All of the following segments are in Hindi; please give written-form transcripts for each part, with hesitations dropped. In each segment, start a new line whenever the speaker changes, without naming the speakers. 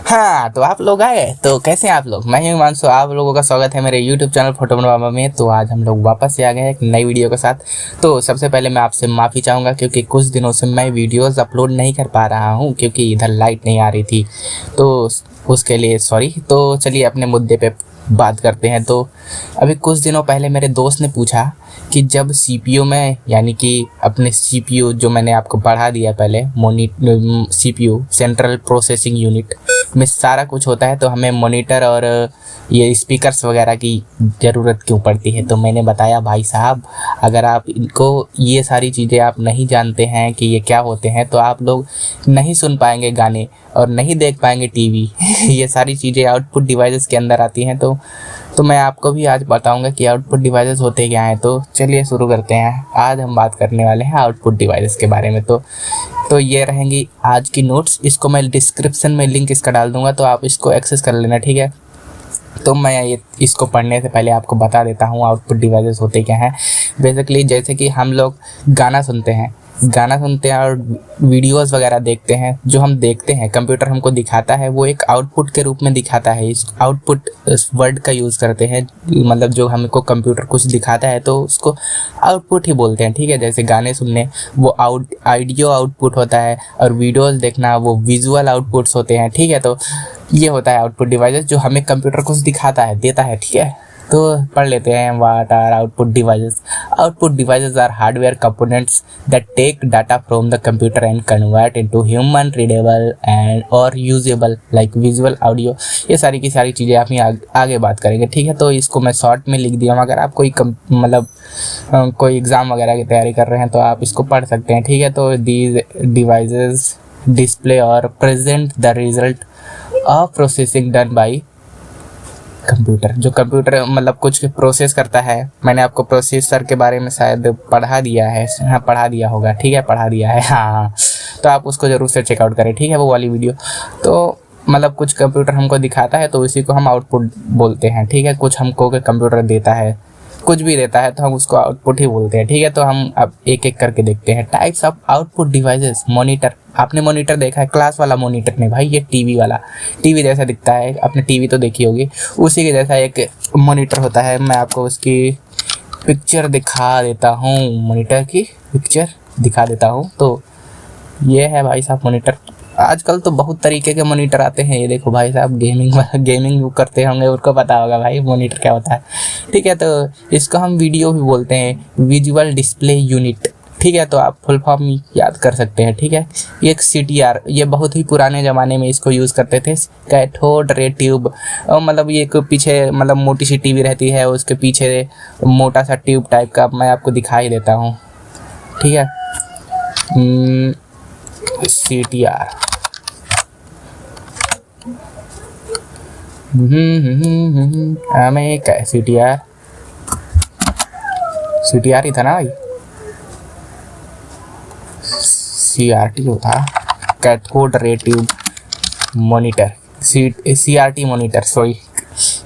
हाँ, तो आप लोग आए। तो कैसे हैं आप लोग? मैं ही हिमांशु, आप लोगों का स्वागत है मेरे YouTube चैनल फोटो बाबा में। तो आज हम लोग वापस से आ गए हैं एक नई वीडियो के साथ। तो सबसे पहले मैं आपसे माफ़ी चाहूँगा क्योंकि कुछ दिनों से मैं वीडियोस अपलोड नहीं कर पा रहा हूँ क्योंकि इधर लाइट नहीं आ रही थी, तो उसके लिए सॉरी। तो चलिए अपने मुद्दे पे बात करते हैं। तो अभी कुछ दिनों पहले मेरे दोस्त ने पूछा कि जब CPU में, यानी कि अपने CPU जो मैंने आपको बढ़ा दिया पहले, CPU सेंट्रल प्रोसेसिंग यूनिट में सारा कुछ होता है, तो हमें मॉनिटर और ये स्पीकर्स वगैरह की ज़रूरत क्यों पड़ती है। तो मैंने बताया भाई साहब, अगर आप इनको ये सारी चीज़ें आप नहीं जानते हैं कि ये क्या होते हैं, तो आप लोग नहीं सुन पाएंगे गाने और नहीं देख पाएंगे टीवी। ये सारी चीज़ें आउटपुट डिवाइसेस के अंदर आती हैं। तो मैं आपको भी आज बताऊंगा कि आउटपुट डिवाइसेस होते क्या हैं। तो चलिए शुरू करते हैं। आज हम बात करने वाले हैं आउटपुट डिवाइसेस के बारे में। तो ये रहेंगी आज की नोट्स। इसको मैं डिस्क्रिप्शन में लिंक इसका डाल दूंगा, तो आप इसको एक्सेस कर लेना, ठीक है। तो मैं इसको पढ़ने से पहले आपको बता देता हूँ आउटपुट डिवाइसेस होते क्या हैं। बेसिकली जैसे कि हम लोग गाना सुनते हैं और वीडियोस वगैरह देखते हैं। जो हम देखते हैं कंप्यूटर हमको दिखाता है, वो एक आउटपुट के रूप में दिखाता है। इस आउटपुट वर्ड का यूज़ करते हैं, मतलब जो हमको कंप्यूटर कुछ दिखाता है तो उसको आउटपुट ही बोलते हैं, ठीक है। जैसे गाने सुनने वो ऑडियो आउटपुट होता है, और वीडियोस देखना वो विजुअल आउटपुट्स होते हैं, ठीक है। तो ये होता है आउटपुट डिवाइसेस, जो हमें कंप्यूटर कुछ दिखाता है, देता है, ठीक है। तो पढ़ लेते हैं what are output devices. Output devices are hardware components that take data from the computer and convert into human readable and और यूजेबल लाइक विजुअल ऑडियो। ये सारी की सारी चीज़ें आप यहाँ आगे बात करेंगे, ठीक है। तो इसको मैं शॉर्ट में लिख दिया हूँ। अगर आप कोई कोई एग्ज़ाम वगैरह की तैयारी कर रहे हैं तो आप इसको पढ़ सकते हैं, ठीक है। तो दीज डिवाइसेस डिस्प्ले और present the result of processing done by computer. जो कंप्यूटर मतलब कुछ प्रोसेस करता है। मैंने आपको प्रोसेसर के बारे में शायद पढ़ा दिया है, हाँ पढ़ा दिया होगा, ठीक है, पढ़ा दिया है, हाँ। तो आप उसको ज़रूर से चेकआउट करें, ठीक है, वो वाली वीडियो। तो मतलब कुछ कंप्यूटर हमको दिखाता है तो इसी को हम आउटपुट बोलते हैं, ठीक है। कुछ हमको कंप्यूटर देता है, कुछ भी देता है तो हम उसको आउटपुट ही बोलते हैं, ठीक है। तो हम अब एक एक करके देखते हैं। Types of output devices. Monitor, आपने मॉनिटर देखा है, क्लास वाला मॉनिटर नहीं भाई, ये टीवी वाला, टीवी जैसा दिखता है। आपने टीवी तो देखी होगी, उसी के जैसा एक मॉनिटर होता है। मैं आपको उसकी पिक्चर दिखा देता हूँ, मॉनिटर की पिक्चर दिखा देता हूँ। तो ये है भाई साहब मॉनिटर। आजकल तो बहुत तरीके के मॉनिटर आते हैं। ये देखो भाई साहब, गेमिंग करते होंगे, उनको पता होगा भाई मॉनिटर क्या होता है, ठीक है। तो इसको हम वीडियो भी बोलते हैं, विजुअल डिस्प्ले यूनिट, ठीक है। तो आप फुल फॉर्म याद कर सकते हैं, ठीक है। एक CTR, ये बहुत ही पुराने ज़माने में इसको यूज़ करते थे। कैथोड रे ट्यूब, मतलब ये एक पीछे मतलब मोटी सी टीवी रहती है, उसके पीछे मोटा सा ट्यूब टाइप का मैं आपको दिखा ही देता हूँ, ठीक है। CTR, हमें क्या CTR ही था ना भाई, CRT होता, cathode ray tube monitor, CRT monitor, sorry.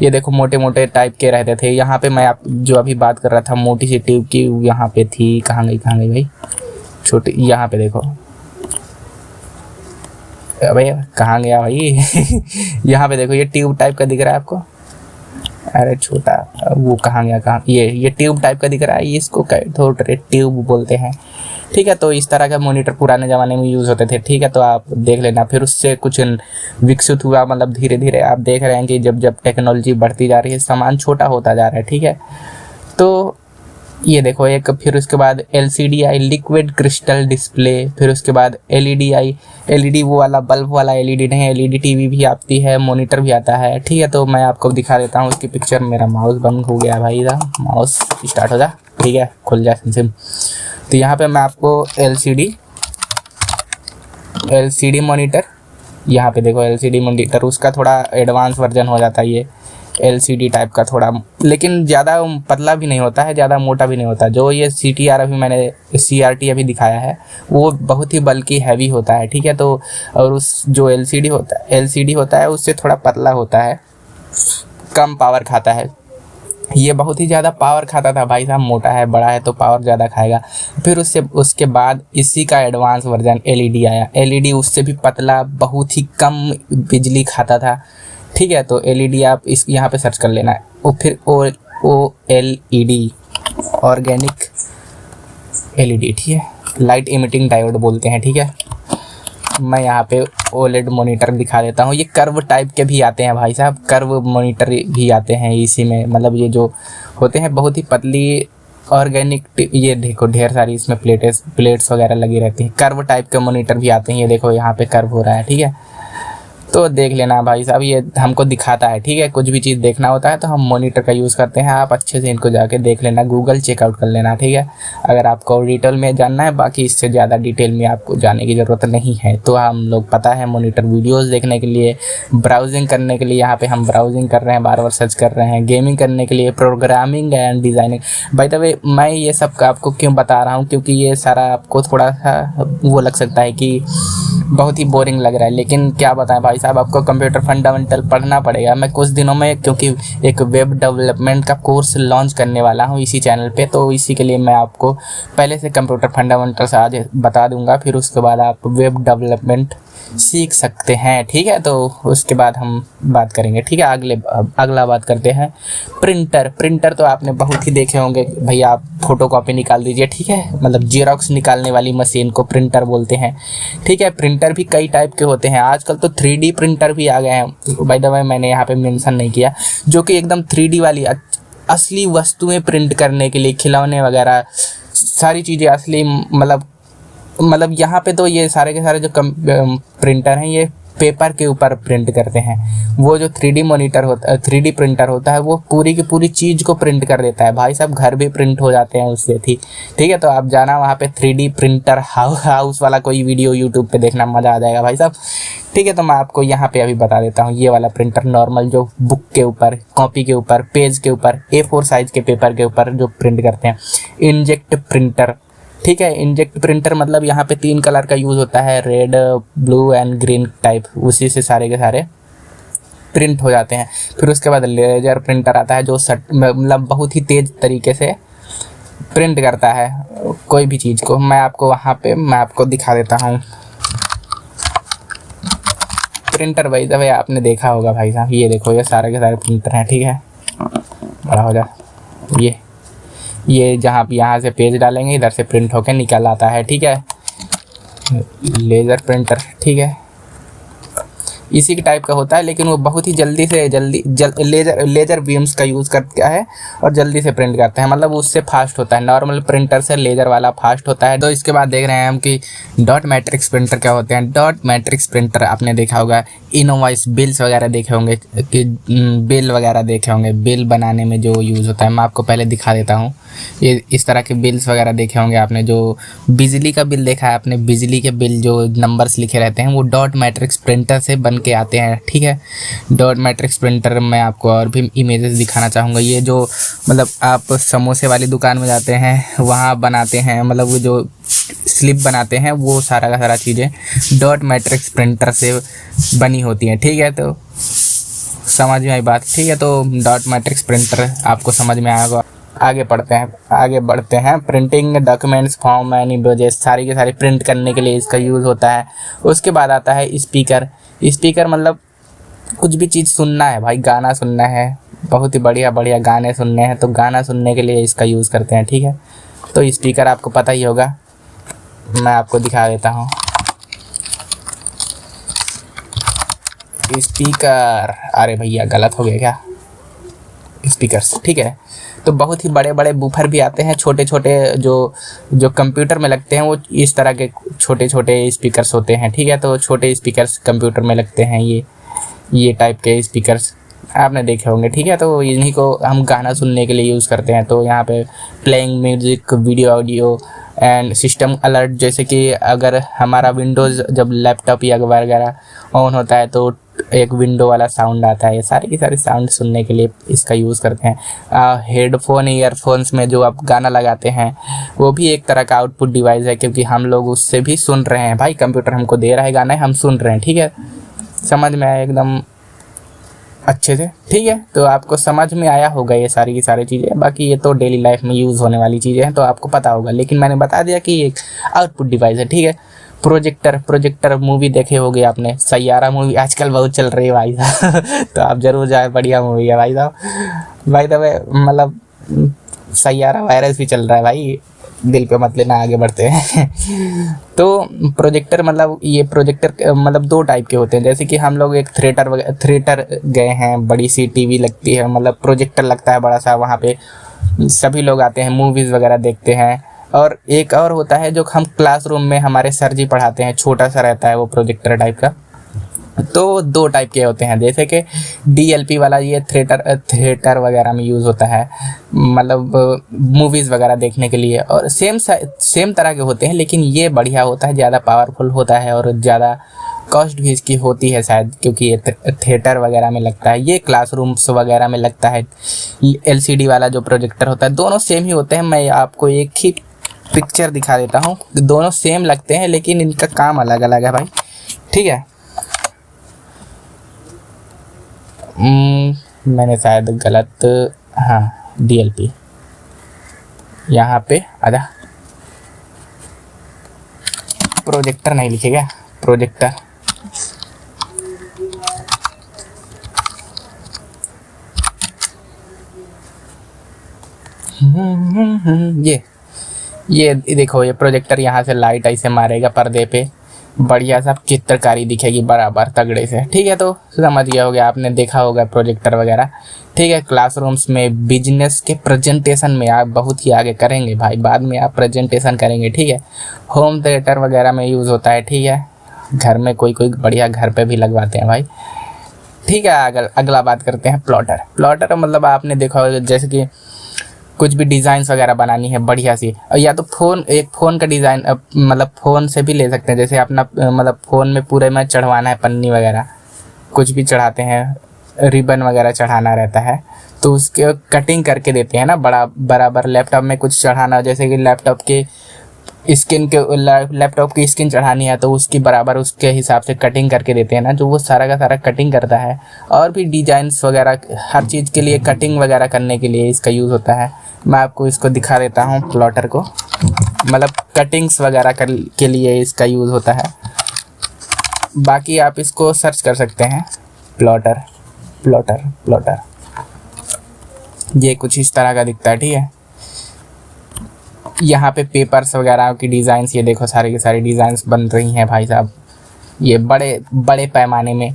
ये देखो मोटे मोटे टाइप के रहते थे। यहाँ पे मैं आप जो अभी बात कर रहा था मोटी सी ट्यूब की, यहाँ पे थी, कहाँ गई भाई, छोटी, यहाँ पे देखो, अबे कहाँ गया भाई। यहाँ पे देखो, ये ट्यूब टाइप का दिख रहा है आपको, अरे छोटा, वो कहाँ गया, कहाँ, ये ट्यूब टाइप का दिख रहा है, इसको कैथोड रे ट्यूब बोलते हैं, ठीक है। तो इस तरह का मॉनिटर पुराने ज़माने में यूज़ होते थे, ठीक है। तो आप देख लेना। फिर उससे कुछ विकसित हुआ, मतलब धीरे धीरे आप देख रहे हैं कि जब टेक्नोलॉजी बढ़ती जा रही है, सामान छोटा होता जा रहा है, ठीक है। तो ये देखो एक, फिर उसके बाद LCD आई, लिक्विड क्रिस्टल डिस्प्ले। फिर उसके बाद LED आई, LED वो वाला बल्ब वाला LED नहीं, LED TV भी आती है, मॉनिटर भी आता है, ठीक है। तो मैं आपको दिखा देता हूँ उसकी पिक्चर। मेरा माउस बंद हो गया भाई, माउस स्टार्ट हो जा, ठीक है, खुल जा सिम। तो यहाँ पे मैं आपको LCD मॉनिटर, यहाँ पे देखो LCD मॉनिटर, उसका थोड़ा एडवांस वर्जन हो जाता है ये LCD टाइप का, थोड़ा, लेकिन ज़्यादा पतला भी नहीं होता है, ज़्यादा मोटा भी नहीं होता। जो ये CTR अभी मैंने CRT अभी दिखाया है, वो बहुत ही बल्कि हैवी होता है, ठीक है। तो और उस जो LCD होता है उससे थोड़ा पतला होता है, कम पावर खाता है। ये बहुत ही ज़्यादा पावर खाता था भाई साहब, मोटा है बड़ा है तो पावर ज़्यादा खाएगा। फिर उसके बाद इसी का एडवांस वर्जन LED आया। LED उससे भी पतला, बहुत ही कम बिजली खाता था, ठीक है। तो LED आप इस यहाँ पे सर्च कर लेना है। और फिर OLED, ऑर्गेनिक LED, ठीक है, लाइट इमिटिंग डायोड बोलते हैं, ठीक है। मैं यहाँ पे OLED मॉनिटर दिखा देता हूँ। ये कर्व टाइप के भी आते हैं भाई साहब, कर्व मॉनिटर भी आते हैं इसी में, मतलब ये जो होते हैं बहुत ही पतली ऑर्गेनिक, ये देखो ढेर सारी इसमें प्लेट्स वगैरह लगी रहती हैं। कर्व टाइप के मॉनिटर भी आते हैं, ये देखो यहाँ पे कर्व हो रहा है, ठीक है। तो देख लेना भाई साहब, ये हमको दिखाता है, ठीक है। कुछ भी चीज़ देखना होता है तो हम मॉनिटर का यूज़ करते हैं। आप अच्छे से इनको जाके देख लेना, गूगल चेकआउट कर लेना, ठीक है। अगर आपको डिटेल में जानना है, बाकी इससे ज़्यादा डिटेल में आपको जाने की ज़रूरत नहीं है। तो हम लोग पता है मॉनिटर वीडियोज़ देखने के लिए, ब्राउजिंग करने के लिए, यहाँ पर हम ब्राउजिंग कर रहे हैं, बार बार सर्च कर रहे हैं, गेमिंग करने के लिए, programming and designing. By the way मैं ये सब का आपको क्यों बता रहा हूँ, क्योंकि ये सारा आपको थोड़ा सा वो लग सकता है कि बहुत ही बोरिंग लग रहा है, लेकिन क्या बताएं भाई साहब, आपको कंप्यूटर फंडामेंटल पढ़ना पड़ेगा। मैं कुछ दिनों में क्योंकि एक वेब डेवलपमेंट का कोर्स लॉन्च करने वाला हूं इसी चैनल पे, तो इसी के लिए मैं आपको पहले से कंप्यूटर फंडामेंटल्स आज बता दूंगा, फिर उसके बाद आप वेब डेवलपमेंट सीख सकते हैं, ठीक है। तो उसके बाद हम बात करेंगे, ठीक है। अगला बात करते हैं प्रिंटर तो आपने बहुत ही देखे होंगे भैया, आप फोटो कॉपी निकाल दीजिए, ठीक है, मतलब जेरोक्स निकालने वाली मशीन को प्रिंटर बोलते हैं, ठीक है। प्रिंटर भी कई टाइप के होते हैं, आजकल तो 3D प्रिंटर भी आ गए हैं। बाय द वे मैंने यहाँ पे मेंशन नहीं किया, जो कि एकदम 3D वाली असली वस्तुएं प्रिंट करने के लिए, खिलौने वगैरह सारी चीज़ें असली, मतलब यहाँ पे तो ये सारे के सारे जो प्रिंटर हैं ये पेपर के ऊपर प्रिंट करते हैं। वो जो 3D प्रिंटर होता है वो पूरी की पूरी चीज़ को प्रिंट कर देता है भाई साहब, घर भी प्रिंट हो जाते हैं उससे, ठीक है। तो आप जाना वहाँ पे 3D प्रिंटर हाउस वाला कोई वीडियो यूट्यूब पे देखना, मज़ा आ जाएगा भाई साहब, ठीक है। तो मैं आपको यहाँ पे अभी बता देता हूँ, ये वाला प्रिंटर नॉर्मल जो बुक के ऊपर, कॉपी के ऊपर, पेज के ऊपर, A4 साइज़ के पेपर के ऊपर जो प्रिंट करते हैं, इंकजेट प्रिंटर, ठीक है। इंकजेट प्रिंटर मतलब यहाँ पे 3 कलर का यूज़ होता है, red, blue and green type, उसी से सारे के सारे प्रिंट हो जाते हैं। फिर उसके बाद लेजर प्रिंटर आता है, जो मतलब बहुत ही तेज़ तरीके से प्रिंट करता है कोई भी चीज़ को। मैं आपको दिखा देता हूँ प्रिंटर। भाई भाई आपने देखा होगा भाई साहब, ये देखो ये सारे के सारे प्रिंटर हैं, ठीक है। बड़ा हो जा, ये जहाँ यहाँ से पेज डालेंगे इधर से प्रिंट होकर निकल आता है, ठीक है। लेज़र प्रिंटर, ठीक है, इसी के टाइप का होता है, लेकिन वो बहुत ही लेज़र बीम्स का यूज़ करता है और जल्दी से प्रिंट करता है, मतलब उससे फास्ट होता है। नॉर्मल प्रिंटर से लेज़र वाला फास्ट होता है। तो इसके बाद देख रहे हैं हम कि डॉट मैट्रिक्स प्रिंटर क्या होते हैं। डॉट मैट्रिक्स प्रिंटर आपने देखा होगा, इनवॉइस बिल्स वगैरह देखे होंगे, कि बिल वगैरह देखे होंगे, बिल बनाने में जो यूज़ होता है। मैं आपको पहले दिखा देता हूँ, ये इस तरह के बिल्स वगैरह देखे होंगे आपने। जो बिजली का बिल देखा है आपने, बिजली के बिल जो नंबर्स लिखे रहते हैं वो डॉट मैट्रिक्स प्रिंटर से बन के आते हैं, ठीक है। डॉट मैट्रिक्स प्रिंटर मैं आपको और भी इमेजेस दिखाना चाहूँगा। ये जो मतलब आप समोसे वाली दुकान में जाते हैं वहाँ बनाते हैं, मतलब वो जो स्लिप बनाते हैं, वो सारा का सारा चीज़ें डॉट मैट्रिक्स प्रिंटर से बनी होती हैं, ठीक है। तो समझ में आई बात, ठीक है। तो डॉट मैट्रिक्स प्रिंटर आपको समझ में आएगा। आगे बढ़ते हैं। Printing documents, form and images सारी की सारी प्रिंट करने के लिए इसका यूज़ होता है। उसके बाद आता है स्पीकर मतलब कुछ भी चीज़ सुनना है भाई, गाना सुनना है, बहुत ही बढ़िया बढ़िया गाने सुनने हैं, तो गाना सुनने के लिए इसका यूज़ करते हैं, ठीक है। तो स्पीकर आपको पता ही होगा, मैं आपको दिखा देता हूँ। स्पीकर, अरे भैया गलत हो गया क्या, स्पीकर्स, ठीक है। तो बहुत ही बड़े बड़े बूफर भी आते हैं, छोटे छोटे जो कंप्यूटर में लगते हैं वो इस तरह के छोटे छोटे स्पीकर्स होते हैं, ठीक है। तो छोटे स्पीकर्स कंप्यूटर में लगते हैं, ये टाइप के स्पीकर्स आपने देखे होंगे, ठीक है। तो इन्हीं को हम गाना सुनने के लिए यूज़ करते हैं। तो यहाँ पे playing music, video, audio and system alert, जैसे कि अगर हमारा विंडोज़ जब लैपटॉप या वगैरह ऑन होता है तो एक विंडो वाला साउंड आता है, ये सारे की सारी साउंड सुनने के लिए इसका यूज़ करते हैं। हेडफोन, ईयरफोन्स में जो आप गाना लगाते हैं वो भी एक तरह का आउटपुट डिवाइस है, क्योंकि हम लोग उससे भी सुन रहे हैं भाई, कंप्यूटर हमको दे रहा है गाना, हम सुन रहे हैं, ठीक है। समझ में आया एकदम। अच्छे से, ठीक है। तो आपको समझ में आया होगा ये सारी की सारी चीज़ें। बाकी ये तो डेली लाइफ में यूज़ होने वाली चीज़ें हैं तो आपको पता होगा, लेकिन मैंने बता दिया कि एक आउटपुट डिवाइस है, ठीक है। प्रोजेक्टर मूवी देखे होगे आपने, सैयारा मूवी आजकल बहुत चल रही है भाई साहब तो आप जरूर जाए, बढ़िया मूवी है भाई साहब। भाई साहब मतलब सैयारा वायरस भी चल रहा है भाई, दिल पे मत लेना, आगे बढ़ते हैं तो प्रोजेक्टर मतलब ये प्रोजेक्टर मतलब दो टाइप के होते हैं। जैसे कि हम लोग एक थिएटर गए हैं, बड़ी सी टीवी लगती है, मतलब प्रोजेक्टर लगता है बड़ा सा, वहाँ पे सभी लोग आते हैं, मूवीज़ वगैरह देखते हैं। और एक और होता है जो हम क्लासरूम में हमारे सर जी पढ़ाते हैं, छोटा सा रहता है वो प्रोजेक्टर टाइप का। तो दो टाइप के होते हैं, जैसे कि डीएलपी वाला ये थिएटर वगैरह में यूज़ होता है, मतलब मूवीज़ वगैरह देखने के लिए, और सेम तरह के होते हैं, लेकिन ये बढ़िया होता है, ज़्यादा पावरफुल होता है और ज़्यादा कॉस्ट भी इसकी होती है शायद, क्योंकि ये थिएटर वगैरह में लगता है, ये क्लासरूम्स वगैरह में लगता है। एलसीडी वाला जो प्रोजेक्टर होता है, दोनों सेम ही होते हैं। मैं आपको एक ही पिक्चर दिखा देता हूँ, दोनों सेम लगते हैं लेकिन इनका काम अलग अलग है भाई, ठीक है। मैंने शायद गलत, हाँ डीएलपी यहाँ पे आधा, प्रोजेक्टर नहीं लिखेगा, प्रोजेक्टर। ये देखो, ये प्रोजेक्टर यहाँ से लाइट ऐसे मारेगा पर्दे पे, बढ़िया सा चित्रकारी दिखेगी बराबर तगड़े से, ठीक है। तो समझ गया होगा, आपने देखा होगा प्रोजेक्टर वगैरह, ठीक है। क्लासरूम्स में बिजनेस के प्रेजेंटेशन में आप बहुत ही आगे करेंगे भाई, बाद में आप प्रेजेंटेशन करेंगे, ठीक है। होम थिएटर वगैरह में यूज़ होता है, ठीक है। घर में कोई बढ़िया घर पे भी लगवाते हैं भाई, ठीक है। अगला बात करते हैं प्लॉटर मतलब आपने देखा होगा, जैसे कि कुछ भी डिज़ाइंस वगैरह बनानी है बढ़िया सी, या तो फ़ोन का डिज़ाइन, मतलब फ़ोन से भी ले सकते हैं। जैसे अपना मतलब फ़ोन में पूरे में चढ़वाना है, पन्नी वगैरह कुछ भी चढ़ाते हैं, रिबन वगैरह चढ़ाना रहता है, तो उसके कटिंग करके देते हैं ना बराबर। लैपटॉप में कुछ चढ़ाना, जैसे कि लैपटॉप की स्किन चढ़ानी है, तो उसकी बराबर उसके हिसाब से कटिंग करके देते हैं ना, जो वो सारा का सारा कटिंग करता है। और भी डिजाइन्स वगैरह हर चीज़ के लिए कटिंग वगैरह करने के लिए इसका यूज़ होता है। मैं आपको इसको दिखा देता हूँ प्लॉटर को, मतलब कटिंग्स वगैरह के लिए इसका यूज़ होता है। बाकी आप इसको सर्च कर सकते हैं, प्लॉटर ये कुछ इस तरह का दिखता है, ठीक है। यहाँ पे पेपर्स वगैरह की डिज़ाइंस, ये देखो सारी की सारी डिज़ाइंस बन रही हैं भाई साहब। ये बड़े पैमाने में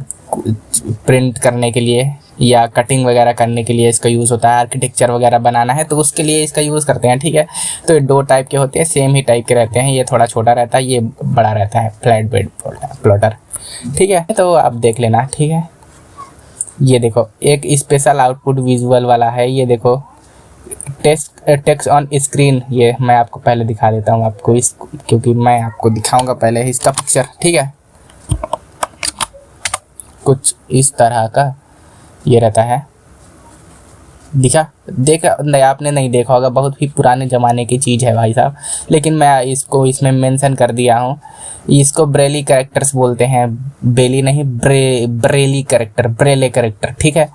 प्रिंट करने के लिए या कटिंग वगैरह करने के लिए इसका यूज़ होता है। आर्किटेक्चर वगैरह बनाना है तो उसके लिए इसका यूज़ करते हैं, ठीक है। तो ये दो टाइप के होते हैं, सेम ही टाइप के रहते हैं। ये थोड़ा छोटा रहता है, ये बड़ा रहता है, फ्लैट बेड प्लॉटर, ठीक है। तो आप देख लेना, ठीक है। ये देखो एक स्पेशल आउटपुट विजुअल वाला है, ये देखो टेक्स्ट ऑन स्क्रीन। ये मैं आपको पहले दिखा देता हूँ आपको क्योंकि मैं आपको दिखाऊंगा पहले इसका पिक्चर, ठीक है। कुछ इस तरह का ये रहता है, देखा आपने नहीं देखा होगा, बहुत ही पुराने ज़माने की चीज़ है भाई साहब, लेकिन मैं इसको इसमें मेंशन कर दिया हूँ। इसको ब्रेली कैरेक्टर्स बोलते हैं, बेली नहीं, ब्रेले कैरेक्टर, ठीक है।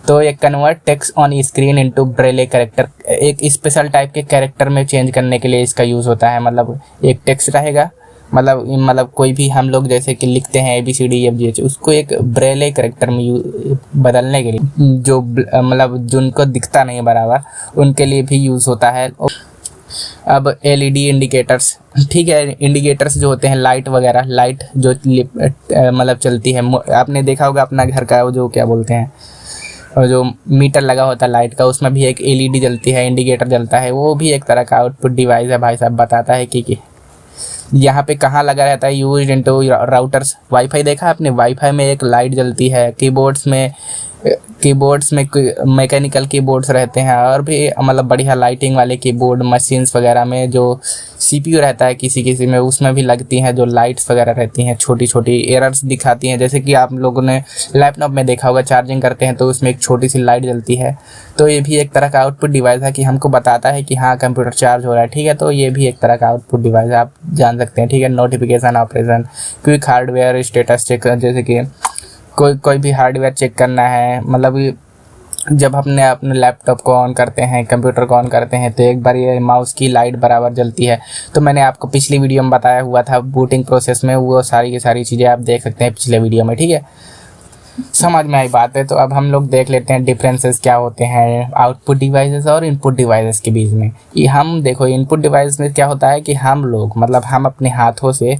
तो ये convert text on screen into Braille character, एक स्पेशल टाइप के कैरेक्टर में चेंज करने के लिए इसका यूज़ होता है। मतलब एक टेक्स्ट रहेगा, मतलब कोई भी हम लोग जैसे कि लिखते हैं ABCDEFGH, उसको एक ब्रेले कैरेक्टर में बदलने के लिए, जो मतलब जिनको दिखता नहीं बराबर, उनके लिए भी यूज़ होता है। अब LED इंडिकेटर्स, ठीक है। इंडिकेटर्स जो होते हैं लाइट वगैरह, लाइट जो मतलब चलती है, आपने देखा होगा अपना घर का वो जो क्या बोलते हैं, और जो मीटर लगा होता है लाइट का, उसमें भी एक LED जलती है, इंडिकेटर जलता है, वो भी एक तरह का आउटपुट डिवाइस है भाई साहब। बताता है कि यहाँ पे कहाँ लगा रहता है, यूज्ड इनटू राउटर्स। वाईफाई देखा आपने, वाईफाई में एक लाइट जलती है। कीबोर्ड्स में मैकेनिकल कीबोर्ड्स रहते हैं, और भी मतलब बढ़िया लाइटिंग वाले कीबोर्ड, मशीन्स वगैरह में जो CPU रहता है किसी में, उसमें भी लगती हैं जो लाइट्स वगैरह रहती हैं, छोटी छोटी एरर्स दिखाती हैं। जैसे कि आप लोगों ने लैपटॉप में देखा होगा, चार्जिंग करते हैं तो उसमें एक छोटी सी लाइट जलती है। तो ये भी एक तरह का आउटपुट डिवाइस है कि हमको बताता है कि हाँ कंप्यूटर चार्ज हो रहा है, ठीक है। तो ये भी एक तरह का आउटपुट डिवाइस है, आप जान सकते हैं, ठीक है। Notification operation, quick hardware status check, जैसे कि कोई भी हार्डवेयर चेक करना है, मतलब जब हमने अपने लैपटॉप को ऑन करते हैं, कंप्यूटर को ऑन करते हैं, तो एक बार ये माउस की लाइट बराबर जलती है। तो मैंने आपको पिछली वीडियो में बताया हुआ था बूटिंग प्रोसेस में, वो सारी की सारी चीज़ें आप देख सकते हैं पिछले वीडियो में, ठीक है। समझ में आई बात है। तो अब हम लोग देख लेते हैं डिफरेंसेस क्या होते हैं आउटपुट डिवाइसेस और इनपुट डिवाइसेस के बीच में। ये हम देखो, इनपुट डिवाइस में क्या होता है कि हम लोग मतलब हम अपने हाथों से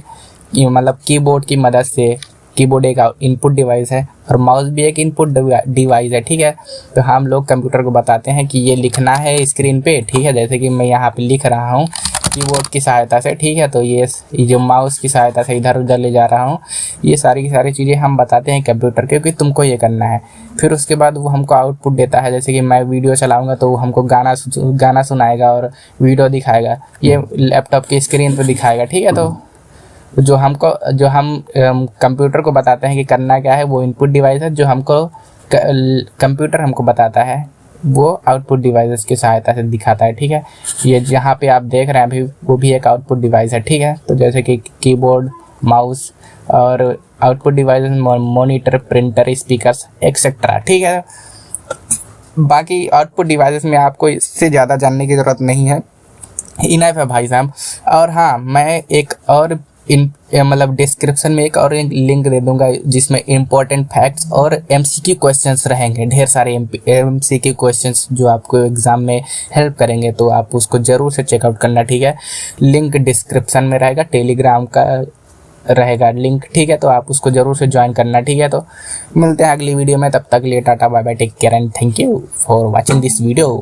मतलब कीबोर्ड की मदद से, कीबोर्ड एक इनपुट डिवाइस है और माउस भी एक इनपुट डिवाइस है, ठीक है। तो हम लोग कंप्यूटर को बताते हैं कि ये लिखना है स्क्रीन पे, ठीक है। जैसे कि मैं यहाँ पे लिख रहा हूँ कीबोर्ड की सहायता से, ठीक है। तो ये जो माउस की सहायता से इधर उधर ले जा रहा हूँ, ये सारी की सारी चीज़ें हम बताते हैं कंप्यूटर के कि तुमको ये करना है। फिर उसके बाद वो हमको आउटपुट देता है। जैसे कि मैं वीडियो चलाऊँगा तो वो हमको गाना सुनाएगा और वीडियो दिखाएगा, ये लैपटॉप की स्क्रीन पर दिखाएगा, ठीक है। तो जो हम कंप्यूटर को बताते हैं कि करना क्या है, वो इनपुट डिवाइस है। जो हमको कंप्यूटर हमको बताता है वो आउटपुट डिवाइसेस की सहायता से दिखाता है, ठीक है। ये जहाँ पे आप देख रहे हैं अभी, वो भी एक आउटपुट डिवाइस है, ठीक है। तो जैसे कि कीबोर्ड, माउस और output devices monitor, printer, speakers etcetera, ठीक है। बाकी आउटपुट डिवाइसेस में आपको इससे ज़्यादा जानने की ज़रूरत नहीं है, इनफ है भाई साहब। और हाँ, मैं एक और मतलब डिस्क्रिप्शन में एक और लिंक दे दूंगा जिसमें इम्पोर्टेंट फैक्ट्स और एमसीक्यू क्वेश्चंस रहेंगे, ढेर सारे एमसीक्यू क्वेश्चंस जो आपको एग्जाम में हेल्प करेंगे। तो आप उसको ज़रूर से चेकआउट करना, ठीक है। लिंक डिस्क्रिप्शन में रहेगा, टेलीग्राम का रहेगा लिंक, ठीक है। तो आप उसको ज़रूर से ज्वाइन करना, ठीक है। तो मिलते हैं अगली वीडियो में, तब तक लिए tata bye bye, take care and thank you for watching this video.